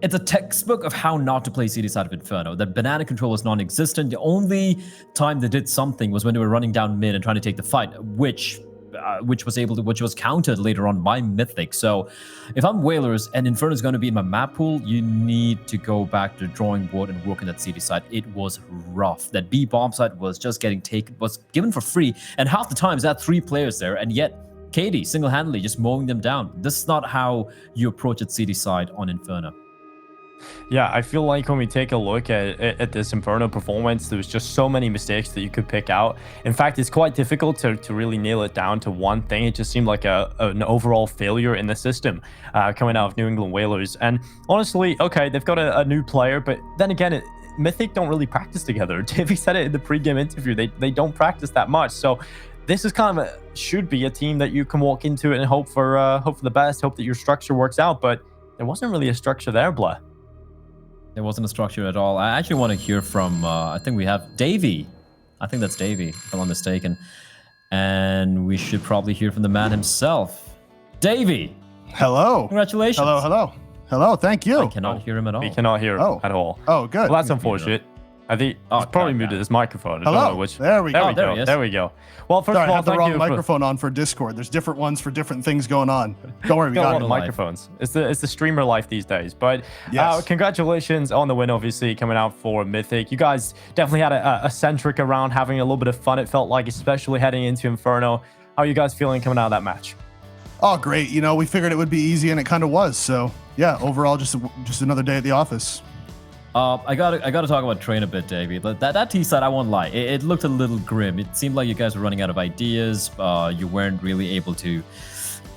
a textbook of how not to play CD side of Inferno. That banana control was non-existent. The only time they did something was when they were running down mid and trying to take the fight, which was countered later on by Mythic. So if I'm Whalers and Inferno is going to be in my map pool, you need to go back to the drawing board and work on that CD side. It was rough. That B bomb side was just was given for free, and half the times that 3 players there, and yet Katie single-handedly just mowing them down. This is not how you approach it CD side on Inferno. Yeah, I feel like when we take a look at this Inferno performance, there was just so many mistakes that you could pick out. In fact, it's quite difficult to really nail it down to one thing. It just seemed like an overall failure in the system coming out of New England Whalers. And honestly, okay, they've got a new player, but then again, Mythic don't really practice together. Davey said it in the pregame interview. They don't practice that much. So this is kind of should be a team that you can walk into it and hope for the best, hope that your structure works out. But there wasn't really a structure there, Blah. There wasn't a structure at all. I actually want to hear from, I think we have Davey. I think that's Davey, if I'm not mistaken. And we should probably hear from the man himself. Davey! Hello. Congratulations. Hello, hello. Hello, thank you. I cannot hear him at all. We cannot hear him at all. Oh, good. Well, that's unfortunate. I think he's probably muted his microphone. I don't Hello. know which. There we go. There he is. There we go. Well, first Sorry, of all, I have the thank wrong you microphone on for Discord. There's different ones for different things going on. Don't worry, we got a got lot it. of microphones. It's the streamer life these days. But Yes. Congratulations on the win, obviously, coming out for Mythic. You guys definitely had a centric around, having a little bit of fun, it felt like, especially heading into Inferno. How are you guys feeling coming out of that match? Oh, great. You know, we figured it would be easy, and it kind of was. So, yeah, overall, just another day at the office. I gotta talk about train a bit, Davey. That T side, I won't lie, it looked a little grim. It seemed like you guys were running out of ideas. You weren't really able to.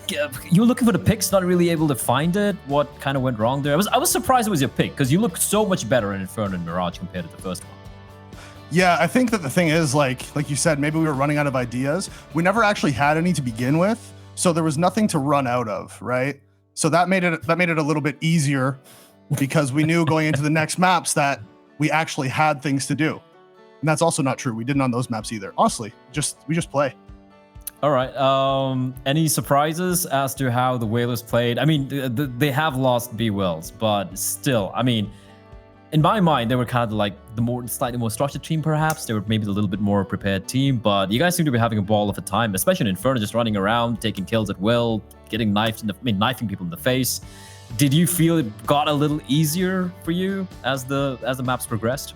You were looking for the picks, not really able to find it. What kind of went wrong there? I was surprised it was your pick, because you looked so much better in Inferno and Mirage compared to the first one. Yeah, I think that the thing is, like you said, maybe we were running out of ideas. We never actually had any to begin with, so there was nothing to run out of, right? So that made it a little bit easier, because we knew going into the next maps that we actually had things to do. And that's also not true. We didn't on those maps either. Honestly, we just play. All right. Any surprises as to how the Whalers played? I mean, they have lost B Wells, but still, I mean, in my mind, they were kind of like slightly more structured team, perhaps. They were maybe a little bit more prepared team, but you guys seem to be having a ball of a time, especially in Inferno, just running around, taking kills at will, getting knifing people in the face. Did you feel it got a little easier for you as the maps progressed?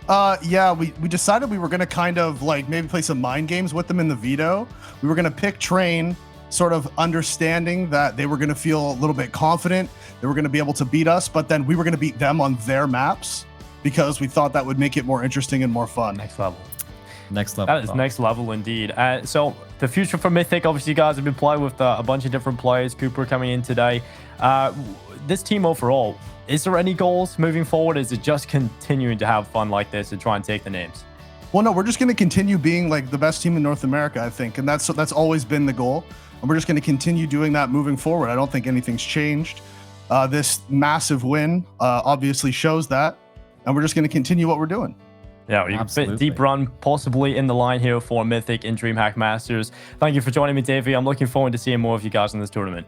Yeah, we decided we were going to kind of like maybe play some mind games with them in the veto. We were going to pick Train, sort of understanding that they were going to feel a little bit confident. They were going to be able to beat us, but then we were going to beat them on their maps because we thought that would make it more interesting and more fun. Next level. Next level. That is next level indeed. So the future for Mythic, obviously you guys have been playing with a bunch of different players. Cooper coming in today. This team overall, is there any goals moving forward? Is it just continuing to have fun like this and try and take the names? Well, no, we're just going to continue being like the best team in North America, I think. And that's always been the goal. And we're just going to continue doing that moving forward. I don't think anything's changed. This massive win obviously shows that. And we're just going to continue what we're doing. Yeah, you fit deep run possibly in the line here for Mythic in DreamHack Masters. Thank you for joining me, Davey. I'm looking forward to seeing more of you guys in this tournament.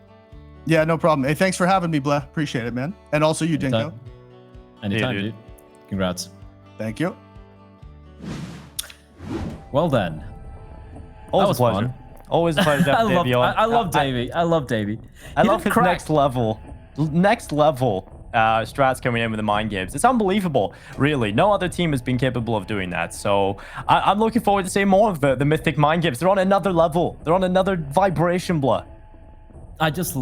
Yeah, no problem. Hey, thanks for having me, Bleh. Appreciate it, man. And also you, Dinko. Anytime, Yeah, dude. Congrats. Thank you. Well then. Always was a pleasure. fun. Always a pleasure to have Davey on. I love Davey. I love Davey. I He love didn't his crack. next level strats coming in with the mind games. It's unbelievable, really. No other team has been capable of doing that. So I'm looking forward to seeing more of the Mythic mind games. They're on another level. They're on another vibration, blah. I just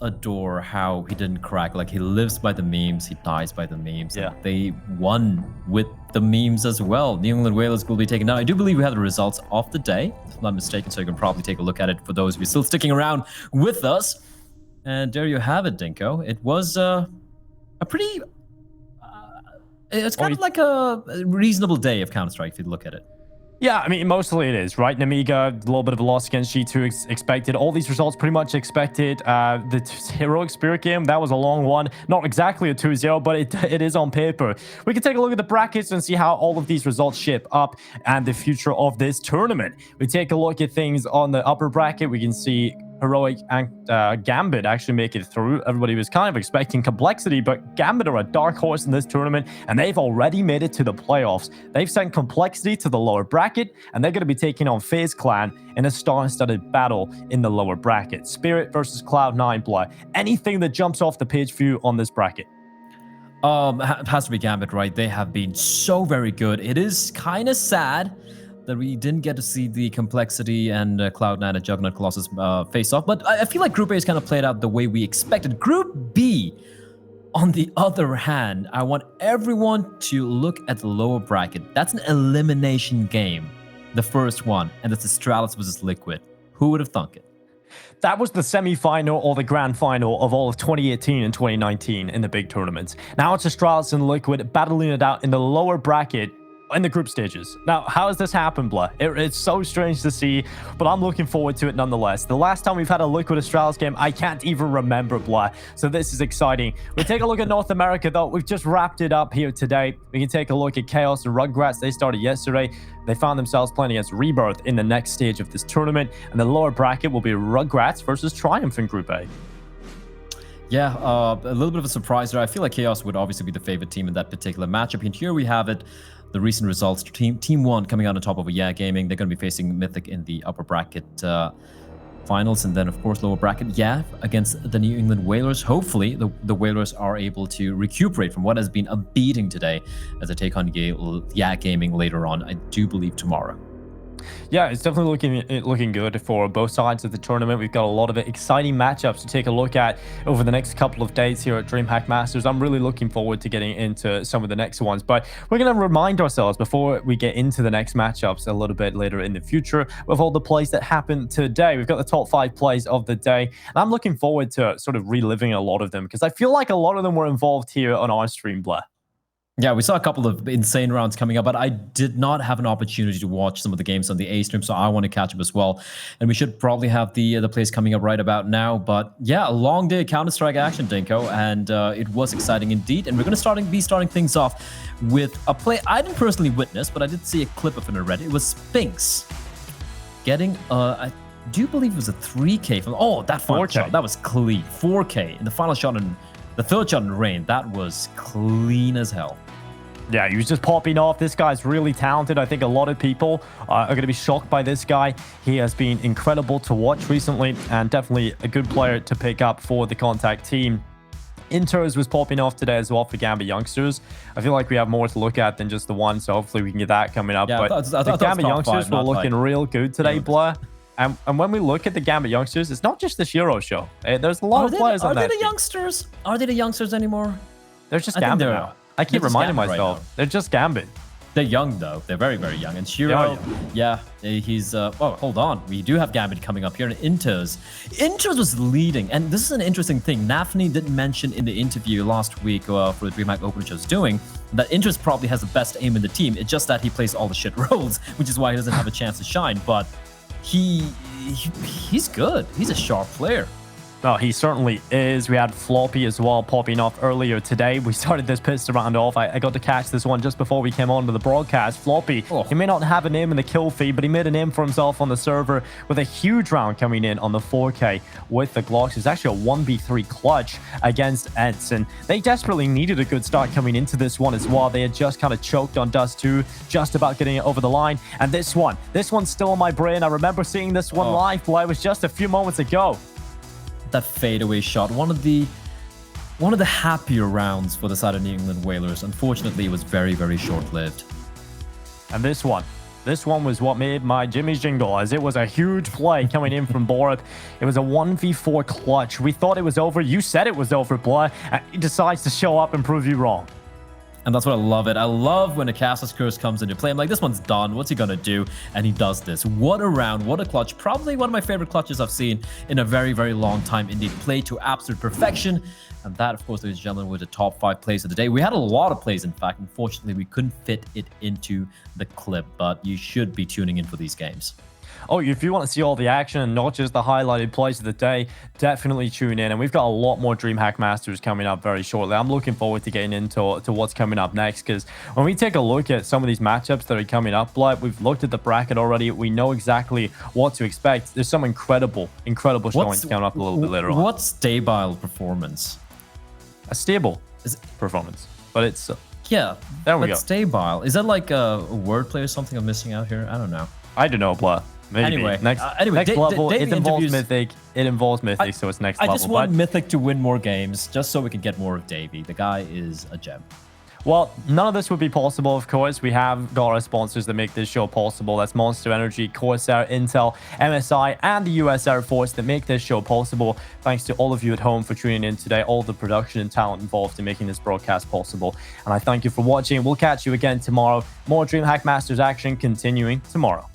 adore how he didn't crack. Like, he lives by the memes, he dies by the memes. Yeah. And they won with the memes as well. New England Whalers will be taken down. I do believe we have the results of the day, if I'm not mistaken, so you can probably take a look at it for those of you still sticking around with us. And there you have it, Dinko. It was a pretty... it's kind of like a reasonable day of Counter-Strike if you look at it. Yeah, I mean, mostly it is, right? Namiga, a little bit of a loss against G2 expected. All these results pretty much expected. The Heroic Spirit game, that was a long one. Not exactly a 2-0, but it is on paper. We can take a look at the brackets and see how all of these results shape up and the future of this tournament. We take a look at things on the upper bracket. We can see Heroic and Gambit actually make it through. Everybody was kind of expecting Complexity, but Gambit are a dark horse in this tournament, and they've already made it to the playoffs. They've sent Complexity to the lower bracket, and they're going to be taking on FaZe Clan in a star-studded battle in the lower bracket. Spirit versus Cloud9, Blood. Anything that jumps off the page for you on this bracket? It has to be Gambit, right? They have been so very good. It is kind of sad that we didn't get to see the Complexity and Cloud9 and Juggernaut Colossus face off, but I feel like Group A has kind of played out the way we expected. Group B, on the other hand, I want everyone to look at the lower bracket. That's an elimination game, the first one, and that's Astralis versus Liquid. Who would have thunk it? That was the semi-final or the grand final of all of 2018 and 2019 in the big tournaments. Now it's Astralis and Liquid battling it out in the lower bracket in the group stages. Now, how has this happened, blah? It's so strange to see, but I'm looking forward to it nonetheless. The last time we've had a Liquid Astralis game, I can't even remember, blah. So this is exciting. We take a look at North America, though. We've just wrapped it up here today. We can take a look at Chaos and Rugrats. They started yesterday. They found themselves playing against Rebirth in the next stage of this tournament. And the lower bracket will be Rugrats versus Triumph in Group A. Yeah, a little bit of a surprise there. I feel like Chaos would obviously be the favorite team in that particular matchup. And here we have it. The recent results, Team 1 coming out on top of Yeah Gaming. They're going to be facing Mythic in the upper bracket finals. And then, of course, lower bracket, Yeah, against the New England Whalers. Hopefully, the Whalers are able to recuperate from what has been a beating today as they take on Yeah Gaming later on, I do believe, tomorrow. Yeah, it's definitely looking good for both sides of the tournament. We've got a lot of exciting matchups to take a look at over the next couple of days here at DreamHack Masters. I'm really looking forward to getting into some of the next ones, but we're going to remind ourselves before we get into the next matchups a little bit later in the future with all the plays that happened today. We've got the top 5 plays of the day, and I'm looking forward to sort of reliving a lot of them because I feel like a lot of them were involved here on our stream, Blair. Yeah, we saw a couple of insane rounds coming up, but I did not have an opportunity to watch some of the games on the A stream, so I want to catch up as well. And we should probably have the plays coming up right about now. But yeah, a long day of Counter-Strike action, Dinko, and it was exciting indeed. And we're going to be starting things off with a play I didn't personally witness, but I did see a clip of it already. It was Spinks getting, I do believe it was a 3K from, that final 4K. shot, that was clean. 4K in the final shot in the third shot in rain, that was clean as hell. Yeah, he was just popping off. This guy's really talented. I think a lot of people are going to be shocked by this guy. He has been incredible to watch recently and definitely a good player to pick up for the Contact team. Intros was popping off today as well for Gambit youngsters. I feel like we have more to look at than just the one, so hopefully we can get that coming up. Yeah, but I thought the it was Gambit top youngsters five, were not looking like- real good today, Blair. And when we look at the Gambit youngsters, it's not just the Shiro show. There's a lot of players on that. Are they the team. youngsters? Are they the youngsters anymore? They're just I think Gambit they're- now. I keep they're just reminding Gambit right myself. now. They're just Gambit. They're young though. They're very, very young. And They Shiro, are yeah, he's oh, hold on. We do have Gambit coming up here. And Inters was leading, and this is an interesting thing. Nafni didn't mention in the interview last week for the DreamHack Open Show's doing that Inters probably has the best aim in the team. It's just that he plays all the shit roles, which is why he doesn't have a chance to shine. But he's good. He's a sharp player. Oh, he certainly is. We had Floppy as well popping off earlier today. We started this pistol round off. I got to catch this one just before we came on to the broadcast. Floppy, he may not have a name in the kill feed, but he made a name for himself on the server with a huge round coming in on the 4K with the Glocks. It's actually a 1v3 clutch against Edson. They desperately needed a good start coming into this one as well. They had just kind of choked on Dust 2, just about getting it over the line. And this one's still on my brain. I remember seeing this one live, but it was just a few moments ago. That fadeaway shot, one of the happier rounds for the side of New England Whalers. Unfortunately, it was very, very short-lived. And this one was what made my Jimmy's jingle, as it was a huge play coming in from Borup. It was a 1v4 clutch. We thought it was over. You said it was over, Blair. And he decides to show up and prove you wrong. And that's what I love it. I love when a Caster's Curse comes into play. I'm like, this one's done. What's he going to do? And he does this. What a round. What a clutch. Probably one of my favorite clutches I've seen in a very, very long time. Indeed, played to absolute perfection. And that, of course, ladies and gentlemen, were the top 5 plays of the day. We had a lot of plays, in fact. Unfortunately, we couldn't fit it into the clip. But you should be tuning in for these games. Oh, if you want to see all the action and not just the highlighted plays of the day, definitely tune in. And we've got a lot more DreamHack Masters coming up very shortly. I'm looking forward to getting into what's coming up next, because when we take a look at some of these matchups that are coming up, like we've looked at the bracket already. We know exactly what to expect. There's some incredible showings coming up a little bit later on. What's stable performance? A stable performance, but it's yeah. There we go. Stable, is that like a wordplay or something I'm missing out here? I don't know. I don't know, Blah. Maybe. Anyway, next level, it involves interviews- Mythic. It involves Mythic, so it's next I level. just want but, Mythic to win more games, just so we can get more of Davey. The guy is a gem. well, none of this would be possible, of course. We have got our sponsors that make this show possible. That's Monster Energy, Corsair, Intel, MSI, and the US Air Force that make this show possible. Thanks to all of you at home for tuning in today, all the production and talent involved in making this broadcast possible. And I thank you for watching. We'll catch you again tomorrow. More DreamHack Masters action continuing tomorrow.